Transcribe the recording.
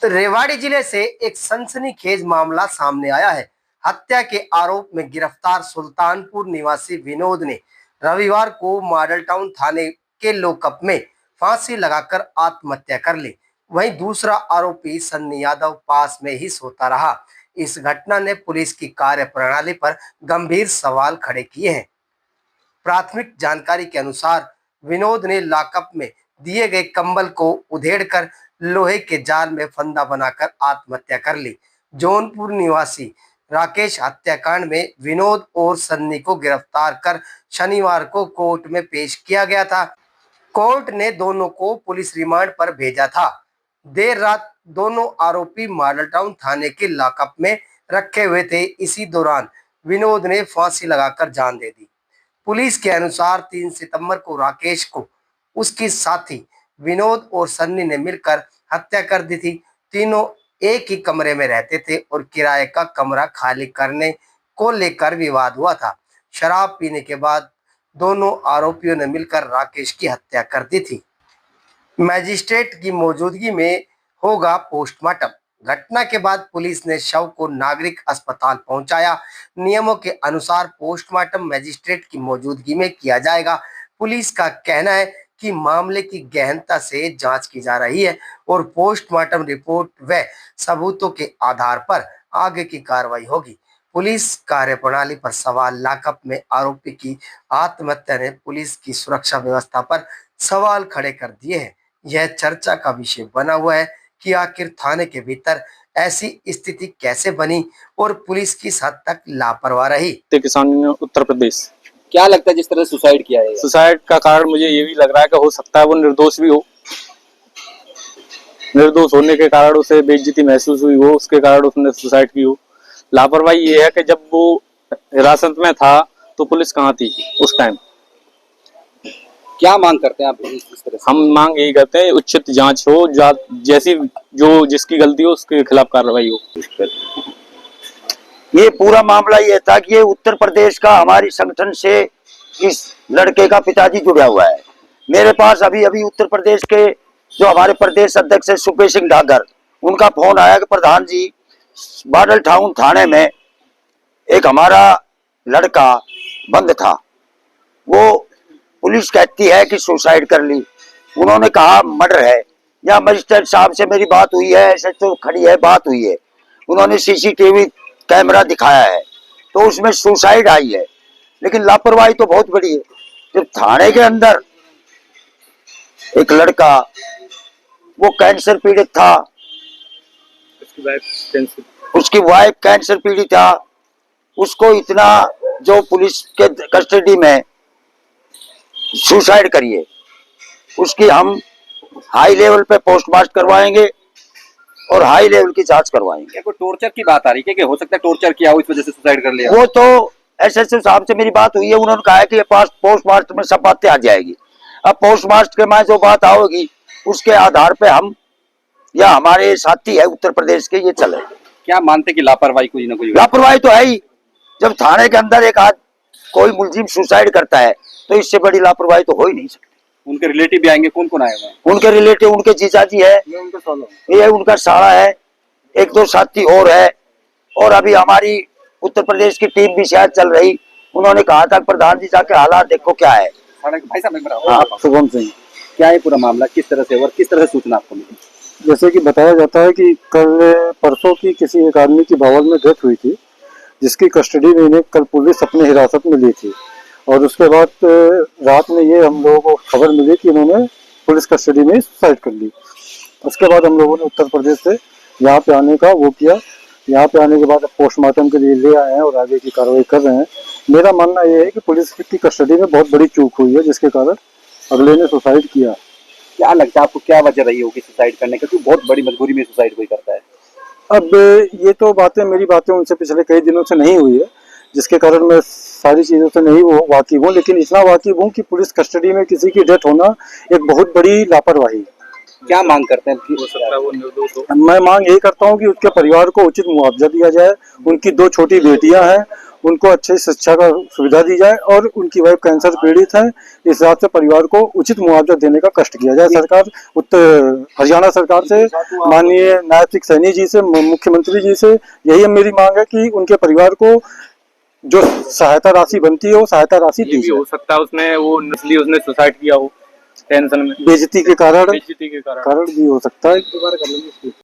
रेवाड़ी जिले से एक सनसनीखेज मामला सामने आया है। हत्या के आरोप में गिरफ्तार सुल्तानपुर निवासी विनोद ने रविवार को मॉडल टाउन थाने के लॉकअप में फांसी लगाकर आत्महत्या कर ली। वहीं दूसरा आरोपी सन्नी यादव पास में ही सोता रहा। इस घटना ने पुलिस की कार्यप्रणाली पर गंभीर सवाल खड़े किए हैं। प्राथमिक जानकारी के अनुसार विनोद ने लॉकअप में दिए गए कंबल को उधेड़कर लोहे के जाल में फंदा बनाकर आत्महत्या कर ली। जौनपुर निवासी राकेश हत्याकांड में विनोद और सन्नी को गिरफ्तार कर शनिवार को कोर्ट में पेश किया गया था। कोर्ट ने दोनों को पुलिस रिमांड पर भेजा था। देर रात दोनों आरोपी मॉडल टाउन थाने के लॉकअप में रखे हुए थे। इसी दौरान विनोद ने फांसी लगाकर जान दे दी। पुलिस के अनुसार 3 सितंबर को राकेश को उसकी साथी विनोद और सन्नी ने मिलकर हत्या कर दी थी। तीनों एक ही कमरे में रहते थे और किराए का कमरा खाली करने को लेकर विवाद हुआ था। शराब पीने के बाद दोनों आरोपियों ने मिलकर राकेश की हत्या कर दी थी। मैजिस्ट्रेट की मौजूदगी में होगा पोस्टमार्टम। घटना के बाद पुलिस ने शव को नागरिक अस्पताल पहुंचाया। नियमों के अनुसार पोस्टमार्टम मैजिस्ट्रेट की मौजूदगी में किया जाएगा। पुलिस का कहना है कि मामले की गहनता से जांच की जा रही है और पोस्टमार्टम रिपोर्ट व सबूतों के आधार पर आगे की कार्रवाई होगी। पुलिस कार्यप्रणाली पर सवाल। लॉकअप में आरोपी की आत्महत्या ने पुलिस की सुरक्षा व्यवस्था पर सवाल खड़े कर दिए हैं। यह चर्चा का विषय बना हुआ है कि आखिर थाने के भीतर ऐसी स्थिति कैसे बनी और पुलिस किस हद तक लापरवाह रही। किसान उत्तर प्रदेश। क्या लगता है जिस तरह सुसाइड किया है? सुसाइड का कारण मुझे ये भी लग रहा है कि हो सकता है वो निर्दोष भी हो। निर्दोष होने के कारण उसे बेइज्जती महसूस हुई हो, उसके कारण उसने सुसाइड की हो। लापरवाही ये है कि जब वो हिरासत में था तो पुलिस कहाँ थी उस टाइम। क्या मांग करते हैं आप इस तरह से? हम मांग यही करते हैं उचित जांच हो, जैसी जो जिसकी गलती हो उसके खिलाफ कार्रवाई हो। ये पूरा मामला ये था कि ये उत्तर प्रदेश का हमारी संगठन से इस लड़के का पिताजी जुड़ा हुआ है। मेरे पास अभी उत्तर प्रदेश के जो हमारे प्रदेश अध्यक्ष है सुपेश सिंह डागर, उनका फोन आया कि प्रधान जी मॉडल टाउन थाने में एक हमारा लड़का बंद था, वो पुलिस कहती है कि सुसाइड कर ली। उन्होंने कहा मर्डर है। या मजिस्ट्रेट साहब से मेरी बात हुई है, ऐसे तो खड़ी है बात हुई है, उन्होंने सीसीटीवी कैमरा दिखाया है तो उसमें सुसाइड आई है। लेकिन लापरवाही तो बहुत बड़ी है। जब थाने के अंदर एक लड़का वो कैंसर पीड़ित था, उसकी वाइफ कैंसर पीड़ित था, उसको इतना जो पुलिस के कस्टडी में सुसाइड करिए, उसकी हम हाई लेवल पे पोस्टमार्टम करवाएंगे और हाई लेवल की जांच करवाएंगे। कोई टॉर्चर की बात आ रही है कि हो सकता है टॉर्चर किया हो, इस वजह से सुसाइड कर लिया? वो तो एसएसओ साहब से मेरी बात हुई है, उन्होंने कहा है कि पोस्टमार्टम में सब बातें आ जाएगी। अब पोस्टमार्टम के में जो बात आओगी उसके आधार पे हम या हमारे साथी है उत्तर प्रदेश के ये चले। क्या मानते कि लापरवाही कोई ना कोई? लापरवाही तो है ही। जब थाने के अंदर एक कोई मुलजिम सुसाइड करता है तो इससे बड़ी लापरवाही तो हो ही नहीं सकती। उनके रिलेटिव भी आएंगे? कौन कौन आएगा? उनके रिलेटिव उनके जीजाजी है, ये उनका साला है, 1-2 साथी और है, और अभी हमारी उत्तर प्रदेश की टीम भी शायद चल रही। उन्होंने कहा था प्रधान जी जाके हालात देखो क्या है। भाई साहब शुभम सिंह, क्या है पूरा मामला, किस तरह से और किस तरह से सूचना आपको मिली? जैसे कि बताया जाता है कि कल परसों की किसी एक आदमी की बावल में डेथ हुई थी, जिसकी कस्टडी में इन्हें कल पुलिस अपने हिरासत में ली थी। और उसके बाद रात में ये हम लोगों को खबर मिली कि इन्होंने पुलिस कस्टडी में सुसाइड कर ली। उसके बाद हम लोगों ने उत्तर प्रदेश से यहाँ पे आने का वो किया। यहाँ पे आने के बाद पोस्टमार्टम के लिए ले आए हैं और आगे की कार्रवाई कर रहे हैं। मेरा मानना ये है कि पुलिस की कस्टडी में बहुत बड़ी चूक हुई है, जिसके कारण अगले ने सुसाइड किया। क्या लगता है आपको, क्या वजह रही होगी सुसाइड करने की? क्योंकि बहुत बड़ी मजबूरी में सुसाइड कोई करता है। अब ये तो मेरी बातें उनसे पिछले कई दिनों से नहीं हुई है, जिसके कारण मैं सारी चीजों से नहीं वाकिफ हूँ, लेकिन इतना वाकिफ हूँ कि पुलिस कस्टडी में किसी की डेथ होना एक बहुत बड़ी लापरवाही। क्या मांग करते हैं? मैं मांग यही करता हूँ कि उसके परिवार को उचित मुआवजा दिया जाए। उनकी 2 छोटी बेटियां हैं, उनको अच्छी शिक्षा का सुविधा दी जाए और उनकी वाइफ कैंसर पीड़ित है, इस हिसाब से परिवार को उचित मुआवजा देने का कष्ट किया जाए। सरकार उत्तर हरियाणा सरकार से, माननीय नायब सिंह सैनी जी से, मुख्यमंत्री जी से यही मेरी मांग है कि उनके परिवार को जो सहायता राशि बनती है वो सहायता राशि ये दी भी जाए। हो सकता है उसने वो इसलिए उसने सुसाइड किया हो टेंशन में, बेइज्जती के कारण बेइज्जती के कारण। भी हो सकता है।